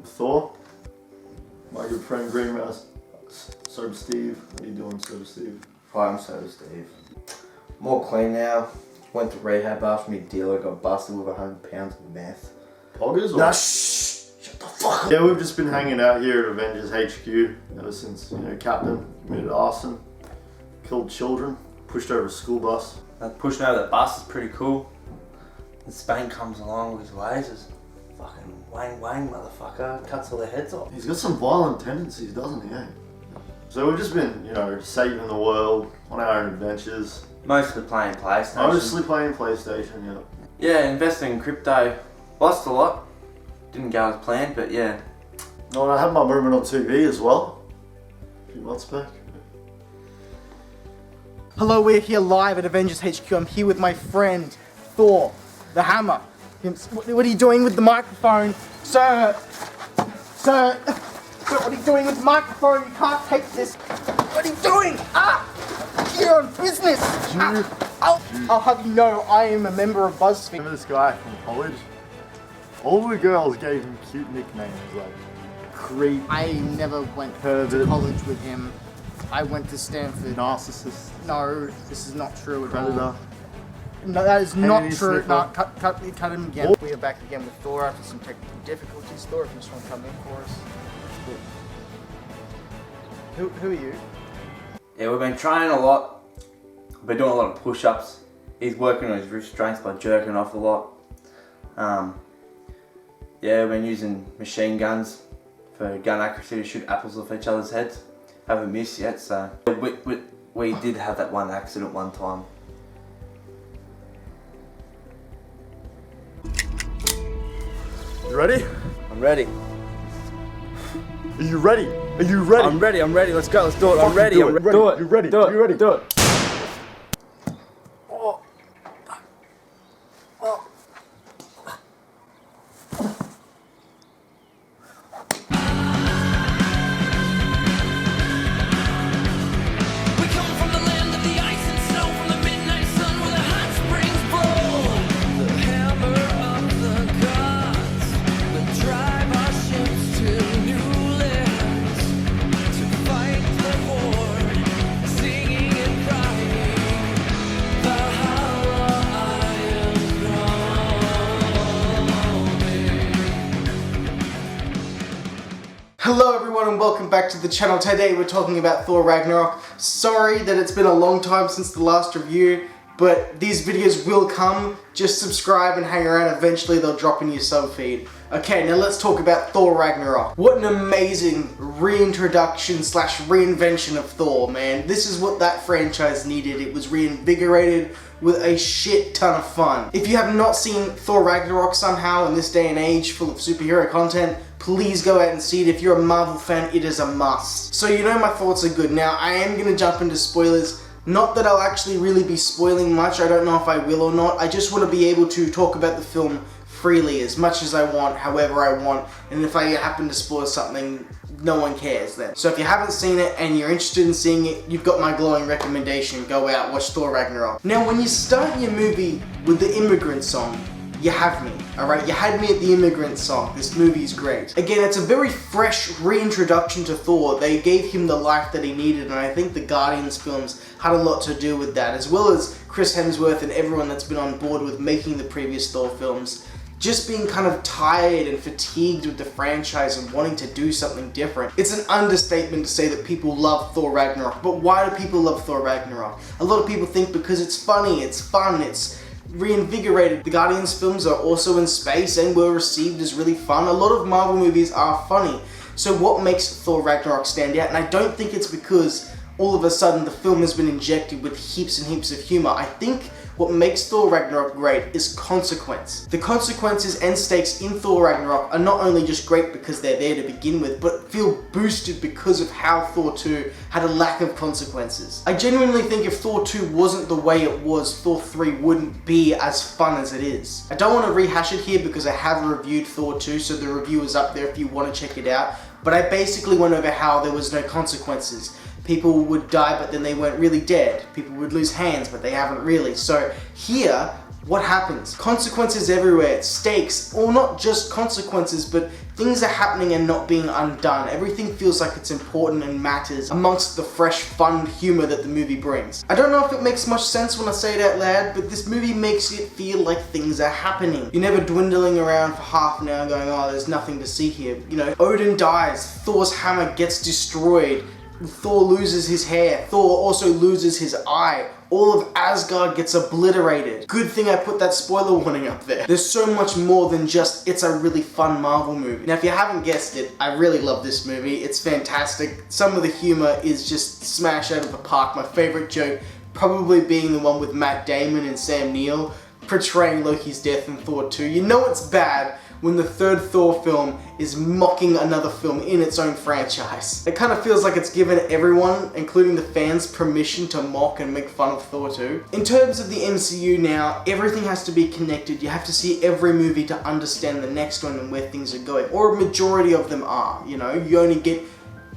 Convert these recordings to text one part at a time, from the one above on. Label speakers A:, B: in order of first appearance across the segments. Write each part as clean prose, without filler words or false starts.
A: Thor. My good friend Green Mouse. Sober Steve. What are you doing, Sober Steve?
B: Hi, I'm Sober Steve. More clean now. Went to rehab after my dealer got busted with 100 pounds of meth.
A: Poggers?
B: Nah, shh! Shut the fuck up!
A: Yeah, we've just been hanging out here at Avengers HQ ever since, Captain committed arson, killed children, pushed over a school bus.
B: That pushing over the bus is pretty cool. And Spain comes along with his lasers. Fucking wang wang motherfucker, cuts all their heads off.
A: He's got some violent tendencies, doesn't he, eh? So we've just been, saving the world on our own adventures.
B: Mostly playing PlayStation.
A: Mostly playing PlayStation, yeah.
B: Yeah, investing in crypto. Lost a lot. Didn't go as planned, but yeah.
A: No, I had my moment on TV as well. A few months back.
C: Hello, we're here live at Avengers HQ. I'm here with my friend, Thor, the Hammer. What are you doing with the microphone? Sir, what are you doing with the microphone? You can't take this. What are you doing? You're on business. I'll have you know I am a member of BuzzFeed.
A: Remember this guy from college? All the girls gave him cute nicknames like Creep,
C: I never went
A: Pervert,
C: to college with him. I went to Stanford.
A: Narcissist,
C: No, this is not true at
A: Predator.
C: all. No, that is not
A: Handy
C: true.
A: sniffer.
C: No, cut him again. We are back again with Thor after some technical difficulties. Thor, if you just want to come in for us. Who are you?
B: Yeah, we've been training a lot. We've been doing a lot of push-ups. He's working on his wrist strength by jerking off a lot. Yeah, we've been using machine guns for gun accuracy to shoot apples off each other's heads. Haven't missed yet, so we did have that one accident one time.
A: You ready?
B: I'm ready.
A: Are you ready? Are you ready?
B: I'm ready. Let's go. Let's do it. I'm
A: Fucking
B: ready.
A: do
B: I'm
A: it.
B: ready. Do it.
A: You ready?
B: Do it.
A: You ready?
B: Do it.
C: Hello everyone and welcome back to the channel. Today we're talking about Thor Ragnarok. Sorry that it's been a long time since the last review, but these videos will come. Just subscribe and hang around. Eventually they'll drop in your sub feed. Okay, now let's talk about Thor Ragnarok. What an amazing reintroduction slash reinvention of Thor, man. This is what that franchise needed. It was reinvigorated with a shit ton of fun. If you have not seen Thor Ragnarok somehow in this day and age full of superhero content, please go out and see it. If you're a Marvel fan, it is a must. So my thoughts are good. Now, I am going to jump into spoilers. Not that I'll actually really be spoiling much. I don't know if I will or not. I just want to be able to talk about the film freely as much as I want, however I want. And if I happen to spoil something, no one cares then. So if you haven't seen it and you're interested in seeing it, you've got my glowing recommendation. Go out, watch Thor Ragnarok. Now, when you start your movie with the Immigrant song, you have me, alright? You had me at the Immigrant song. This movie is great. Again, it's a very fresh reintroduction to Thor. They gave him the life that he needed, and I think the Guardians films had a lot to do with that, as well as Chris Hemsworth and everyone that's been on board with making the previous Thor films. Just being kind of tired and fatigued with the franchise and wanting to do something different. It's an understatement to say that people love Thor Ragnarok, but why do people love Thor Ragnarok? A lot of people think because it's funny, it's fun, it's reinvigorated. The Guardians films are also in space and were received as really fun. A lot of Marvel movies are funny. So what makes Thor Ragnarok stand out? And I don't think it's because all of a sudden the film has been injected with heaps and heaps of humor. I think what makes Thor Ragnarok great is consequence. The consequences and stakes in Thor Ragnarok are not only just great because they're there to begin with, but feel boosted because of how Thor 2 had a lack of consequences. I genuinely think if Thor 2 wasn't the way it was, Thor 3 wouldn't be as fun as it is. I don't want to rehash it here because I have reviewed Thor 2, so the review is up there if you want to check it out, but I basically went over how there was no consequences. People would die, but then they weren't really dead. People would lose hands, but they haven't really. So here, what happens? Consequences everywhere, stakes, or not just consequences, but things are happening and not being undone. Everything feels like it's important and matters amongst the fresh, fun humor that the movie brings. I don't know if it makes much sense when I say it out loud, but this movie makes it feel like things are happening. You're never dwindling around for half an hour going, oh, there's nothing to see here. You know, Odin dies, Thor's hammer gets destroyed, Thor loses his hair, Thor also loses his eye. All of Asgard gets obliterated. Good thing I put that spoiler warning up there. There's so much more than just, it's a really fun Marvel movie. Now if you haven't guessed it, I really love this movie. It's fantastic. Some of the humor is just smash out of the park. My favorite joke probably being the one with Matt Damon and Sam Neill portraying Loki's death in Thor 2. You know it's bad when the third Thor film is mocking another film in its own franchise. It kind of feels like it's given everyone, including the fans, permission to mock and make fun of Thor 2. In terms of the MCU now, everything has to be connected. You have to see every movie to understand the next one and where things are going, or a majority of them are, you know? You only get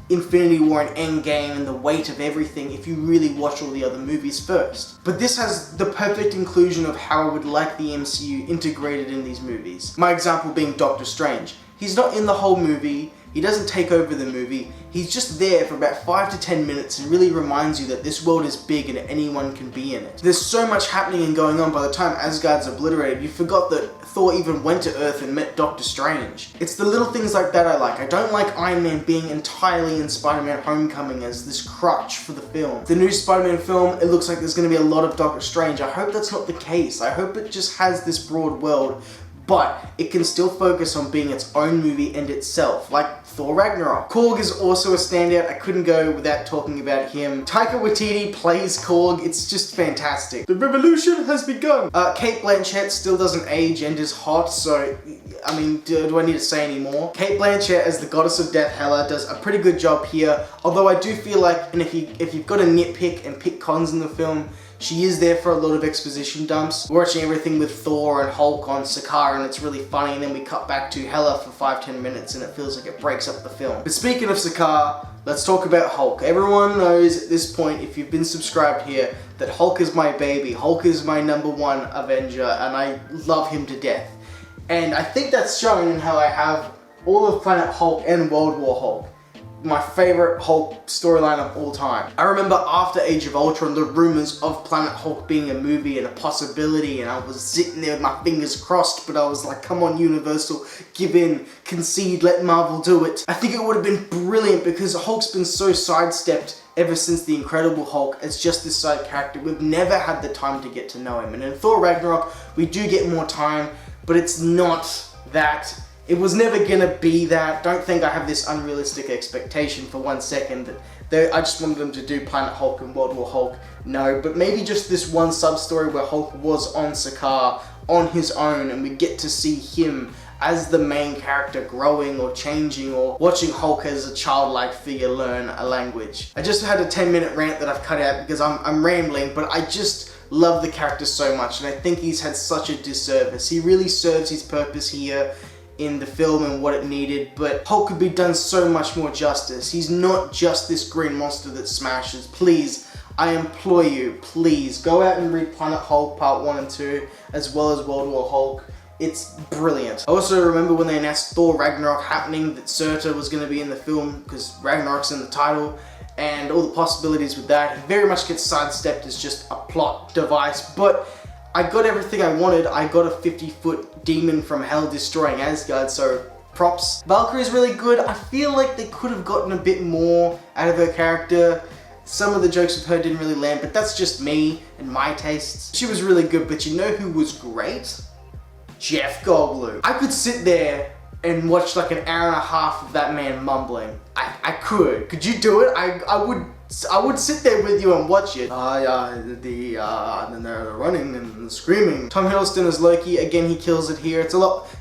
C: Infinity War and Endgame and the weight of everything if you really watch all the other movies first. But this has the perfect inclusion of how I would like the MCU integrated in these movies. My example being Doctor Strange. He's not in the whole movie, he doesn't take over the movie, he's just there for about 5 to 10 minutes and really reminds you that this world is big and anyone can be in it. There's so much happening and going on. By the time Asgard's obliterated, you forgot that Thor even went to Earth and met Doctor Strange. It's the little things like that I like. I don't like Iron Man being entirely in Spider-Man Homecoming as this crutch for the film. The new Spider-Man film, it looks like there's going to be a lot of Doctor Strange. I hope that's not the case. I hope it just has this broad world, but it can still focus on being its own movie and itself, like Thor Ragnarok. Korg is also a standout. I couldn't go without talking about him. Taika Waititi plays Korg. It's just fantastic. The revolution has begun. Cate Blanchett still doesn't age and is hot, so I mean, do I need to say any more? Cate Blanchett as the goddess of death, Hela, does a pretty good job here, although I do feel like, and if you've got to nitpick and pick cons in the film, she is there for a lot of exposition dumps. We're watching everything with Thor and Hulk on Sakaar and it's really funny, and then we cut back to Hela for 5-10 minutes and it feels like it breaks up the film. But speaking of Sakaar, let's talk about Hulk. Everyone knows at this point, if you've been subscribed here, that Hulk is my baby. Hulk is my #1 Avenger and I love him to death. And I think that's shown in how I have all of Planet Hulk and World War Hulk. My favorite Hulk storyline of all time. I remember after Age of Ultron, the rumors of Planet Hulk being a movie and a possibility, and I was sitting there with my fingers crossed, but I was like, come on Universal, give in, concede, let Marvel do it. I think it would have been brilliant because Hulk's been so sidestepped ever since the Incredible Hulk as just this side character. We've never had the time to get to know him. And in Thor Ragnarok, we do get more time, but it's not that. It was never gonna be that. Don't think I have this unrealistic expectation for 1 second that I just wanted them to do Planet Hulk and World War Hulk. No, but maybe just this one sub-story where Hulk was on Sakaar on his own and we get to see him as the main character growing or changing, or watching Hulk as a childlike figure learn a language. I just had a 10-minute rant that I've cut out because I'm rambling, but I just love the character so much and I think he's had such a disservice. He really serves his purpose here in the film and what it needed, but Hulk could be done so much more justice. He's not just this green monster that smashes. Please, I implore you, please, go out and read Planet Hulk Part 1 and 2, as well as World War Hulk. It's brilliant. I also remember when they announced Thor Ragnarok happening, that Surtur was going to be in the film, because Ragnarok's in the title, and all the possibilities with that. It very much gets sidestepped as just a plot device, but I got everything I wanted. I got a 50-foot demon from hell destroying Asgard, so props. Valkyrie's really good. I feel like they could have gotten a bit more out of her character. Some of the jokes with her didn't really land, but that's just me and my tastes. She was really good, but you know who was great? Jeff Goldblum. I could sit there and watch like an hour and a half of that man mumbling. I could. Could you do it? I would sit there with you and watch it. And then they're running and screaming. Tom Hiddleston as Loki, again, he kills it here. It's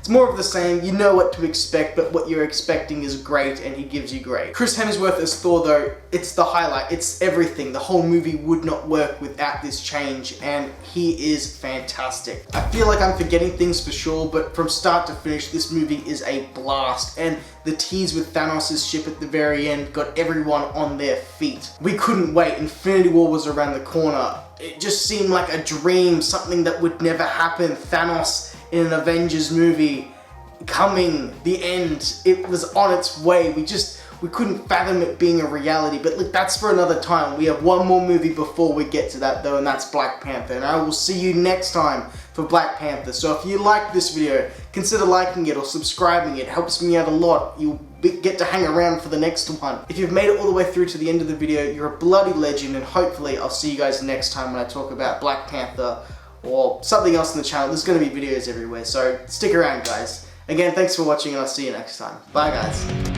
C: more of the same. You know what to expect, but what you're expecting is great, and he gives you great. Chris Hemsworth as Thor, though, it's the highlight. It's everything. The whole movie would not work without this change, and he is fantastic. I feel like I'm forgetting things for sure, but from start to finish, this movie is a blast, and the tease with Thanos' ship at the very end got everyone on their feet. We couldn't wait. Infinity War was around the corner. it just seemed like a dream, something that would never happen. Thanos in an Avengers movie, coming, the end, it was on its way. We couldn't fathom it being a reality, but look, that's for another time. We have one more movie before we get to that though, and that's Black Panther, and I will see you next time for Black Panther. So if you like this video, consider liking it or subscribing. It helps me out a lot. You'll get to hang around for the next one. If you've made it all the way through to the end of the video, you're a bloody legend, and hopefully I'll see you guys next time when I talk about Black Panther or something else on the channel. There's going to be videos everywhere, so stick around guys. Again, thanks for watching, and I'll see you next time. Bye guys.